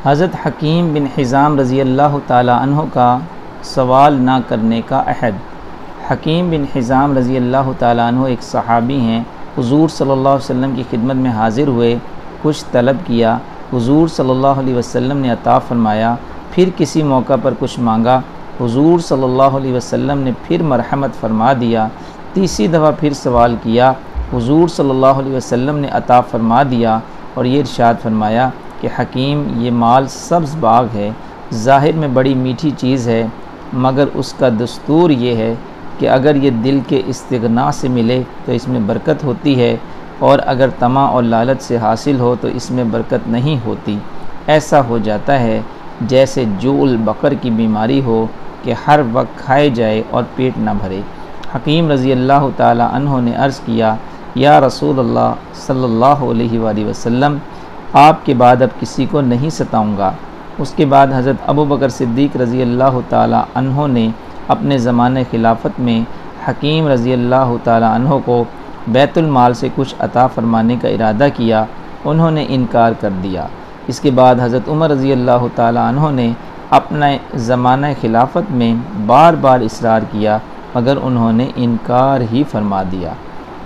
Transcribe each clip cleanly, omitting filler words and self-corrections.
हज़रत हकीम बिन हिज़ाम रज़ी अल्लाह ताला अन्हो का सवाल ना करने का अहद। हकीम बिन हिज़ाम रज़ी अल्लाह ताला अन्हो एक सहाबी हैं। हुज़ूर सल्लल्लाहु अलैहि वसल्लम की खिदमत में हाज़िर हुए, कुछ तलब किया, हुज़ूर सल्लल्लाहु अलैहि वसल्लम ने अता फ़रमाया। फिर किसी मौका पर कुछ मांगा, हुज़ूर सल्लल्लाहु अलैहि वसल्लम ने फिर मरहमत फ़रमा दिया। तीसरी दफ़ा फिर सवाल किया, हुज़ूर सल्लल्लाहु अलैहि वसल्लम ने अता फ़रमा दिया और ये इरशाद फरमाया कि हकीम, ये माल सब्ज़ बाग है, ज़ाहिर में बड़ी मीठी चीज़ है, मगर उसका दस्तूर ये है कि अगर ये दिल के इस्तिग़ना से मिले तो इसमें बरकत होती है, और अगर तमा और लालच से हासिल हो तो इसमें बरकत नहीं होती। ऐसा हो जाता है जैसे जूल बकर की बीमारी हो कि हर वक्त खाए जाए और पेट ना भरे। हकीम रज़ी अल्लाह ताला अन्हो ने अर्ज़ किया, या रसूल अल्लाह सल्लल्लाहु अलैहि वसल्लम, आपके बाद अब किसी को नहीं सताऊँगा। उसके बाद हज़रत अबू बकर सिद्दीक़ रज़ी अल्लाह ताला अन्हो ने अपने ज़माने खिलाफत में हकीम रज़ी अल्लाह ताला अन्हो को बैतुल माल से कुछ अता फ़रमाने का इरादा किया। उन्होंने इनकार कर दिया। इसके बाद हज़रत उमर रज़ी अल्लाह ताला अन्हो ने अपने ज़माने खिलाफत में बार बार इसरार किया, मगर उन्होंने इनकार ही फरमा दिया।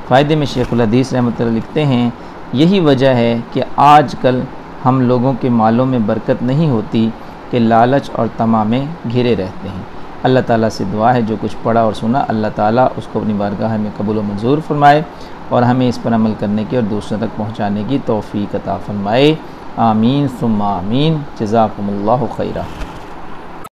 फ़ायदे में शेखुल हदीस रहमतुल्लाह लिखते हैं, यही वजह है कि आजकल हम लोगों के मालों में बरकत नहीं होती कि लालच और तमा में घिरे रहते हैं। अल्लाह ताला से दुआ है जो कुछ पढ़ा और सुना अल्लाह ताला उसको अपनी बारगाह में कबूल व मंजूर फरमाए और हमें इस पर अमल करने की और दूसरों तक पहुँचाने की तौफ़ीक़ अता फरमाए। आमीन सुम्मा आमीन। जज़ाकुमुल्लाहु खैरा।